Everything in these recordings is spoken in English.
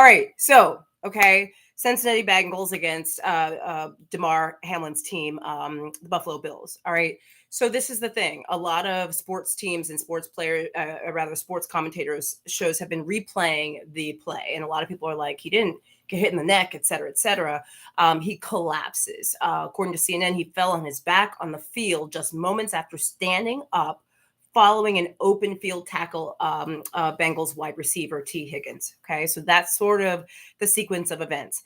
right. So, okay. Cincinnati Bengals against Damar Hamlin's team, the Buffalo Bills. All right. So this is the thing. A lot of sports teams and sports players, or rather sports commentators shows have been replaying the play. And a lot of people are like, he didn't get hit in the neck, et cetera, et cetera. He collapses. According to CNN, he fell on his back on the field just moments after standing up following an open field tackle, Bengals wide receiver T. Higgins. Okay, so that's sort of the sequence of events.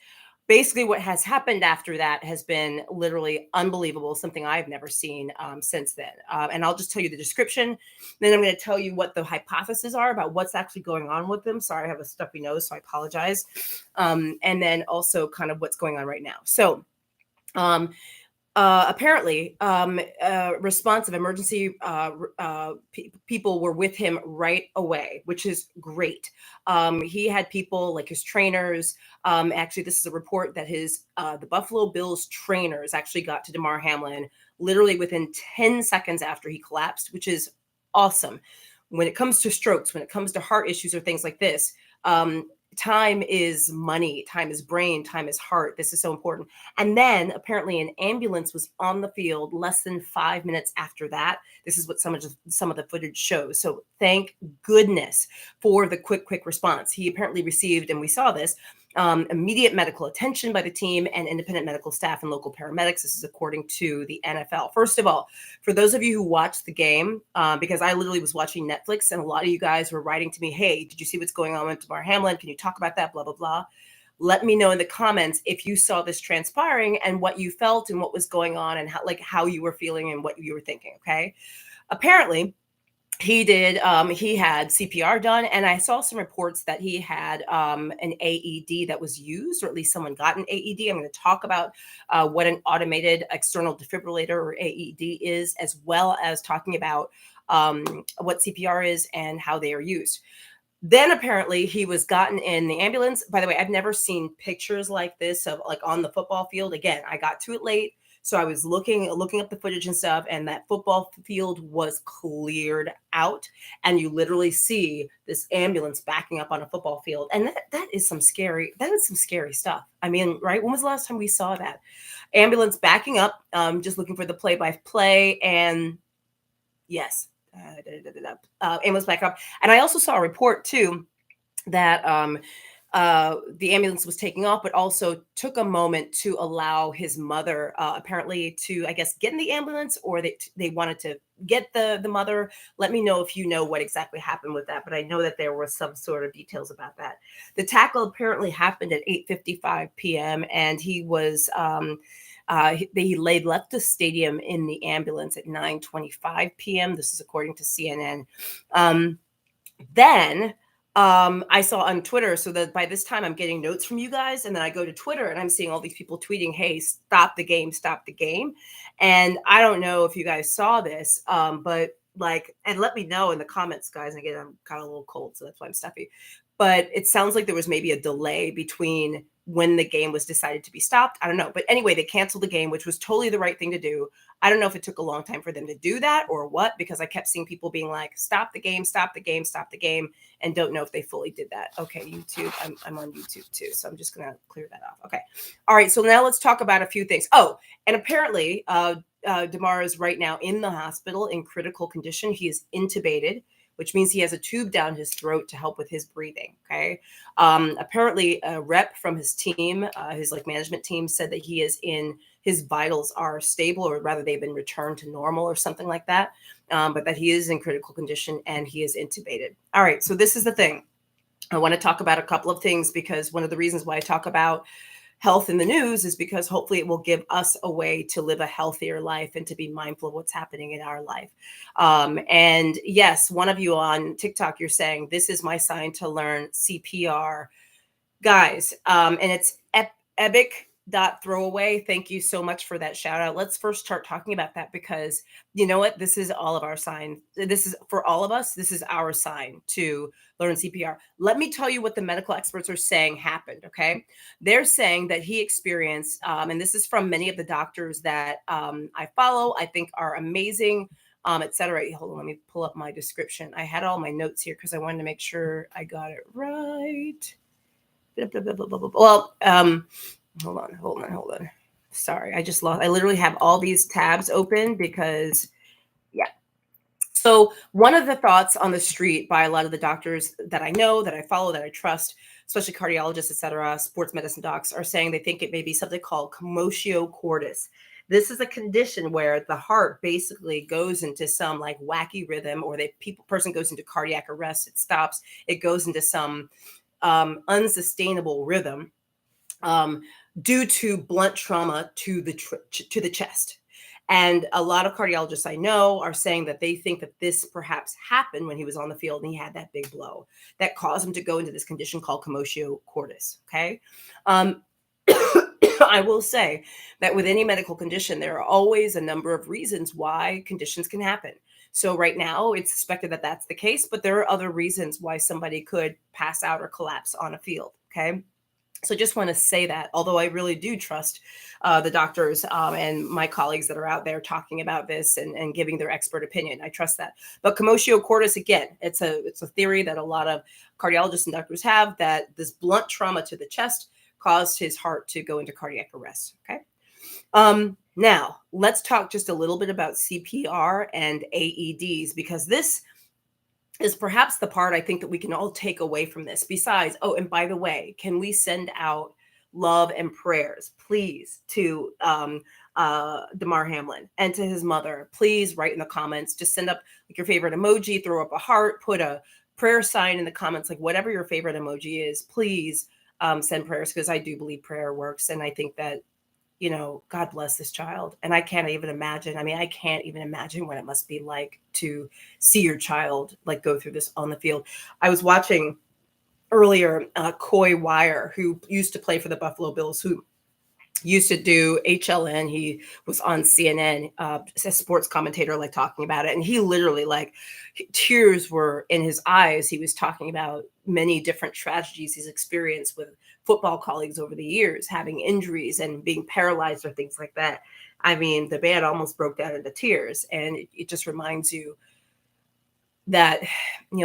Basically, what has happened after that has been literally unbelievable, something I've never seen since then. And I'll just tell you the description. Then I'm going to tell you what the hypotheses are about what's actually going on with them. Sorry, I have a stuffy nose, so I apologize. And then also kind of what's going on right now. So, apparently, responsive emergency people were with him right away, which is great. He had people like his trainers. Actually, this is a report that the Buffalo Bills trainers actually got to Damar Hamlin literally within 10 seconds after he collapsed, which is awesome. When it comes to strokes, when it comes to heart issues or things like this, time is money, time is brain, time is heart. This is so important. And then apparently an ambulance was on the field less than 5 minutes after that. This is what some of the footage shows. So thank goodness for the quick response. He apparently received, and we saw this, immediate medical attention by the team and independent medical staff and local paramedics. This is according to the NFL. First of all, for those of you who watched the game, because I literally was watching Netflix and a lot of you guys were writing to me, hey, did you see what's going on with Damar Hamlin? Can you talk about that? Blah, blah, blah. Let me know in the comments if you saw this transpiring and what you felt and what was going on and how you were feeling and what you were thinking. Okay. Apparently, he did. He had CPR done, and I saw some reports that he had an AED that was used, or at least someone got an AED. I'm going to talk about what an automated external defibrillator or AED is, as well as talking about what CPR is and how they are used. Then apparently he was gotten in the ambulance. By the way, I've never seen pictures like this of like on the football field. Again, I got to it late. So I was looking up the footage and stuff, and that football field was cleared out, and you literally see this ambulance backing up on a football field, and that is some scary stuff. I mean, right? When was the last time we saw that ambulance backing up? Just looking for the play-by-play, and yes, ambulance back up. And I also saw a report too that the ambulance was taking off, but also took a moment to allow his mother apparently to, I guess, get in the ambulance, or they wanted to get the mother. Let me know if you know what exactly happened with that, but I know that there was some sort of details about that. The tackle apparently happened at 8:55 p.m. and he was he left the stadium in the ambulance at 9:25 p.m. This is according to CNN. Then I saw on Twitter, so that by this time I'm getting notes from you guys, and then I go to Twitter and I'm seeing all these people tweeting, hey, stop the game, stop the game. And I don't know if you guys saw this, but and let me know in the comments, guys. And again, I'm kind of a little cold, so that's why I'm stuffy. But it sounds like there was maybe a delay between when the game was decided to be stopped. I don't know. But anyway, they canceled the game, which was totally the right thing to do. I don't know if it took a long time for them to do that or what, because I kept seeing people being like, stop the game, stop the game, stop the game, and don't know if they fully did that. Okay, YouTube. I'm on YouTube too, so I'm just going to clear that off. Okay. All right, so now let's talk about a few things. Oh, and apparently Damar is right now in the hospital in critical condition. He is intubated, which means he has a tube down his throat to help with his breathing. Okay. Apparently a rep from his team, his management team, said that his vitals are stable, or rather they've been returned to normal or something like that. But that he is in critical condition and he is intubated. All right. So this is the thing. I want to talk about a couple of things, because one of the reasons why I talk about health in the news is because hopefully it will give us a way to live a healthier life and to be mindful of what's happening in our life. And yes, one of you on TikTok, you're saying, this is my sign to learn CPR. Guys, and it's epic.throwaway. Thank you so much for that shout out. Let's first start talking about that, because you know what? This is all of our sign. This is for all of us. This is our sign to learn CPR. Let me tell you what the medical experts are saying happened. Okay. They're saying that he experienced, and this is from many of the doctors that I follow, I think are amazing, etc. Hold on, let me pull up my description. I had all my notes here because I wanted to make sure I got it right. Well, hold on. Sorry, I literally have all these tabs open because, yeah. So one of the thoughts on the street by a lot of the doctors that I know, that I follow, that I trust, especially cardiologists, et cetera, sports medicine docs, are saying they think it may be something called commotio cordis. This is a condition where the heart basically goes into some like wacky rhythm, or the person goes into cardiac arrest. It stops. It goes into some unsustainable rhythm, um, due to blunt trauma to to the chest. And a lot of cardiologists I know are saying that they think that this perhaps happened when he was on the field and he had that big blow that caused him to go into this condition called commotio cordis. Okay. Um, I will say that with any medical condition, there are always a number of reasons why conditions can happen. So right now, it's suspected that that's the case, but there are other reasons why somebody could pass out or collapse on a field. Okay. So just want to say that, although I really do trust the doctors and my colleagues that are out there talking about this and giving their expert opinion, I trust that. But commotio cordis, again, it's a theory that a lot of cardiologists and doctors have, that this blunt trauma to the chest caused his heart to go into cardiac arrest. Okay. Now let's talk just a little bit about CPR and AEDs, because this is perhaps the part I think that we can all take away from this. Besides, oh, and by the way, can we send out love and prayers, please, to Damar Hamlin and to his mother? Please write in the comments. Just send up like your favorite emoji, throw up a heart, put a prayer sign in the comments, like whatever your favorite emoji is. Please send prayers, because I do believe prayer works, and I think that, God bless this child. And I can't even imagine. I mean, I can't even imagine what it must be like to see your child like go through this on the field. I was watching earlier Coy Wire, who used to play for the Buffalo Bills, who used to do HLN. He was on CNN, a sports commentator, like talking about it. And he literally, like, tears were in his eyes. He was talking about many different tragedies he's experienced with football colleagues over the years, having injuries and being paralyzed or things like that. I mean, the man almost broke down into tears. And it just reminds you that,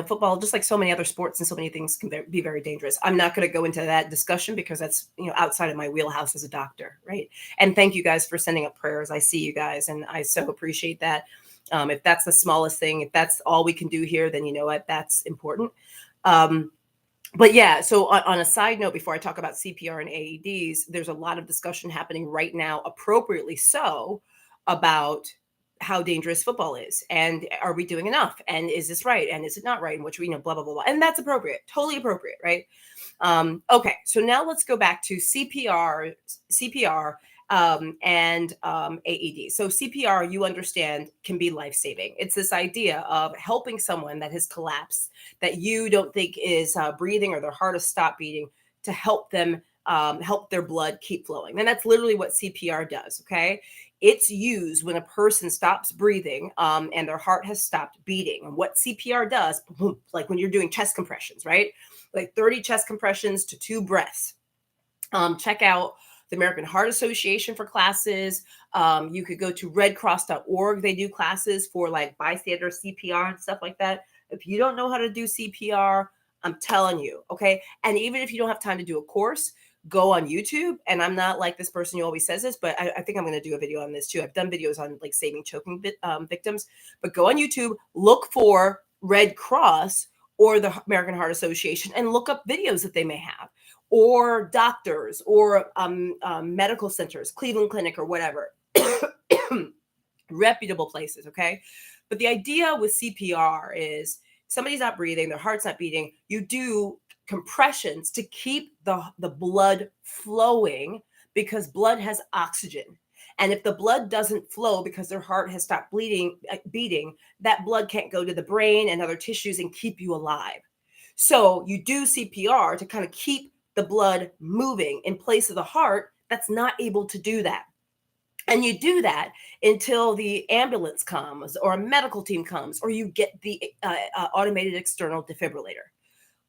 football, just like so many other sports and so many things, can be very dangerous. I'm not going to go into that discussion because that's, outside of my wheelhouse as a doctor. Right. And thank you guys for sending up prayers. I see you guys, and I so appreciate that. If that's the smallest thing, if that's all we can do here, then you know what, that's important. But yeah, so on a side note, before I talk about CPR and AEDs, there's a lot of discussion happening right now, appropriately so, about how dangerous football is, and are we doing enough, and is this right, and is it not right, and which we know, blah blah blah blah, and that's appropriate, totally appropriate, right? Okay, so now let's go back to CPR, and AED. So CPR, you understand, can be life-saving. It's this idea of helping someone that has collapsed, that you don't think is breathing, or their heart has stopped beating, to help them, help their blood keep flowing. And that's literally what CPR does. Okay. It's used when a person stops breathing, and their heart has stopped beating. And what CPR does, like when you're doing chest compressions, right? Like 30 chest compressions to 2 breaths. Check out the American Heart Association for classes. You could go to redcross.org. They do classes for like bystander CPR and stuff like that. If you don't know how to do CPR, I'm telling you, okay? And even if you don't have time to do a course, go on YouTube. And I'm not like this person who always says this, but I think I'm going to do a video on this too. I've done videos on like saving choking victims, but go on YouTube, look for Red Cross or the American Heart Association, and look up videos that they may have, or doctors, or medical centers, Cleveland Clinic or whatever, reputable places. Okay. But the idea with CPR is somebody's not breathing, their heart's not beating. You do compressions to keep the blood flowing, because blood has oxygen. And if the blood doesn't flow because their heart has stopped beating, that blood can't go to the brain and other tissues and keep you alive. So you do CPR to kind of keep the blood moving in place of the heart that's not able to do that. And you do that until the ambulance comes, or a medical team comes, or you get the automated external defibrillator.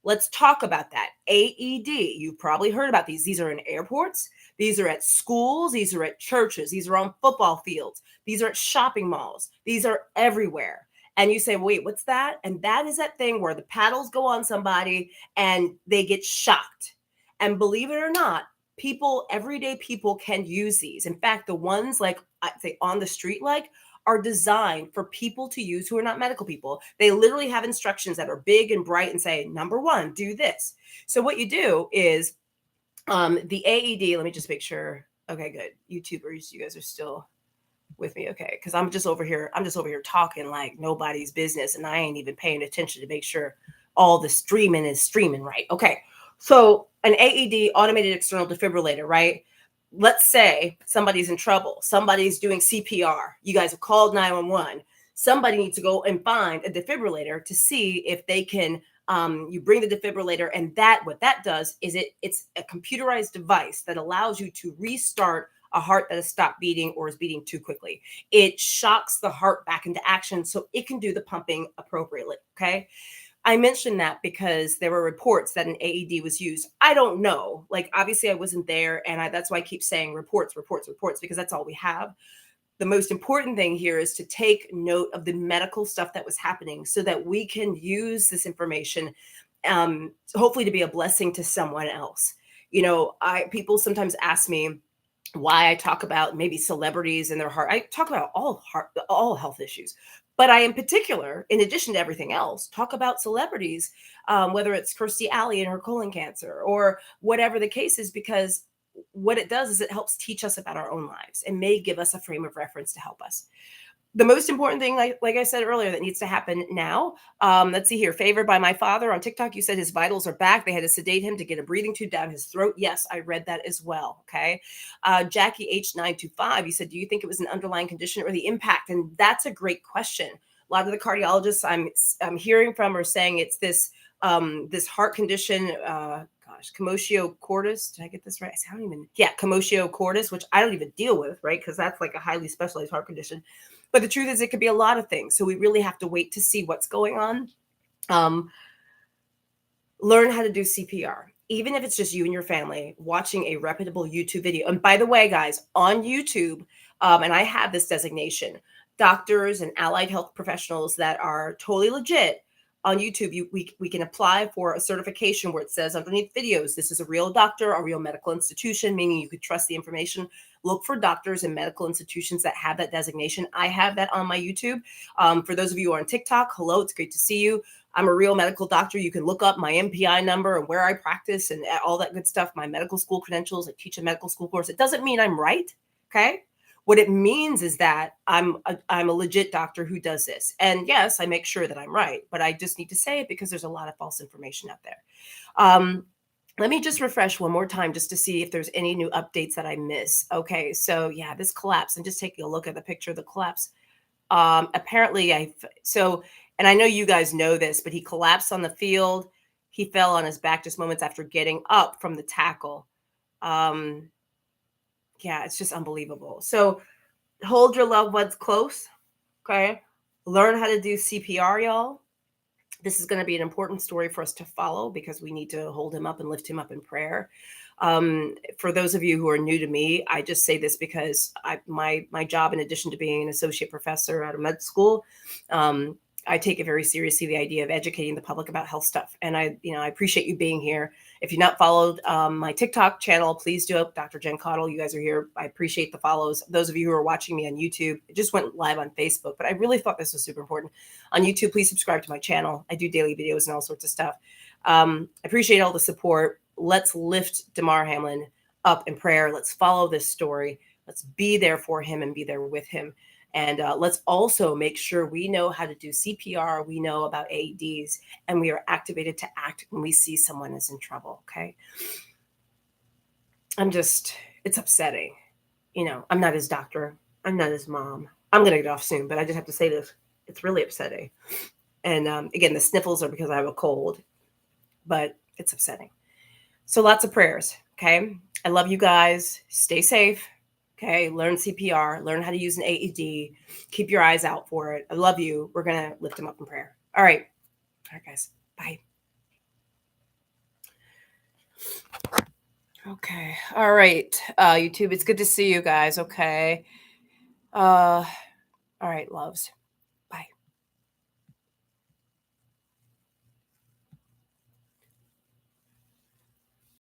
Let's talk about that. AED, you've probably heard about these. These are in airports. These are at schools. These are at churches. These are on football fields. These are at shopping malls. These are everywhere. And you say, wait, what's that? And that is that thing where the paddles go on somebody and they get shocked. And believe it or not, people, everyday people can use these. In fact, the ones like I'd say on the street, like, are designed for people to use who are not medical people. They literally have instructions that are big and bright and say, number one, do this. So what you do is the AED, let me just make sure. Okay, good. YouTubers, you guys are still with me. Okay. Because I'm just over here talking like nobody's business. And I ain't even paying attention to make sure all the streaming is streaming right. Okay. So an AED, automated external defibrillator, right? Let's say somebody's in trouble. Somebody's doing CPR. You guys have called 911. Somebody needs to go and find a defibrillator to see if they can you bring the defibrillator, and that what that does is it's a computerized device that allows you to restart a heart that has stopped beating or is beating too quickly. It shocks the heart back into action so it can do the pumping appropriately. Okay. I mentioned that because there were reports that an AED was used. I don't know. Like, obviously, I wasn't there. And that's why I keep saying reports, because that's all we have. The most important thing here is to take note of the medical stuff that was happening so that we can use this information, hopefully to be a blessing to someone else. People sometimes ask me why I talk about maybe celebrities and their heart. I talk about all health issues, but I in particular, in addition to everything else, talk about celebrities, whether it's Kirstie Alley and her colon cancer or whatever the case is, because what it does is it helps teach us about our own lives and may give us a frame of reference to help us. The most important thing, like I said earlier, that needs to happen now. Let's see here. Favored by my father on TikTok, you said his vitals are back. They had to sedate him to get a breathing tube down his throat. Yes, I read that as well. Okay. Jackie H925, you said, do you think it was an underlying condition or the impact? And that's a great question. A lot of the cardiologists I'm hearing from are saying it's this heart condition. Commotio cordis. Did I get this right? Commotio cordis, which I don't even deal with, right? Because that's like a highly specialized heart condition. But the truth is, it could be a lot of things. So we really have to wait to see what's going on. Learn how to do CPR, even if it's just you and your family watching a reputable YouTube video. And by the way, guys, on YouTube, and I have this designation, doctors and allied health professionals that are totally legit on YouTube, we can apply for a certification where it says underneath videos, this is a real doctor, a real medical institution, meaning you could trust the information. Look for doctors and medical institutions that have that designation. I have that on my YouTube. For those of you who are on TikTok, hello, it's great to see you. I'm a real medical doctor. You can look up my MPI number and where I practice and all that good stuff, my medical school credentials. I teach a medical school course. It doesn't mean I'm right, okay? What it means is that I'm a legit doctor who does this. And yes, I make sure that I'm right, but I just need to say it because there's a lot of false information out there. Let me just refresh one more time just to see if there's any new updates that I miss. Okay, so yeah, this collapse. I'm just taking a look at the picture of the collapse. Apparently, and I know you guys know this, but he collapsed on the field. He fell on his back just moments after getting up from the tackle. Yeah, it's just unbelievable. So hold your loved ones close. Okay. Learn how to do CPR, y'all. This is going to be an important story for us to follow because we need to hold him up and lift him up in prayer. For those of you who are new to me, I just say this because my job, in addition to being an associate professor at a med school, I take it very seriously, the idea of educating the public about health stuff. And I appreciate you being here. If you've not followed my TikTok channel, please do it. Dr. Jen Caudle, you guys are here. I appreciate the follows. Those of you who are watching me on YouTube, it just went live on Facebook, but I really thought this was super important. On YouTube, please subscribe to my channel. I do daily videos and all sorts of stuff. I appreciate all the support. Let's lift Damar Hamlin up in prayer. Let's follow this story. Let's be there for him and be there with him. And let's also make sure we know how to do CPR. We know about AEDs, and we are activated to act when we see someone is in trouble. Okay. It's upsetting. I'm not his doctor. I'm not his mom. I'm going to get off soon, but I just have to say this. It's really upsetting. And again, the sniffles are because I have a cold, but it's upsetting. So lots of prayers. Okay. I love you guys. Stay safe. Okay, learn CPR, learn how to use an AED, keep your eyes out for it. I love you. We're going to lift him up in prayer. All right, guys. Bye. Okay. All right, YouTube, it's good to see you guys. Okay. All right, loves.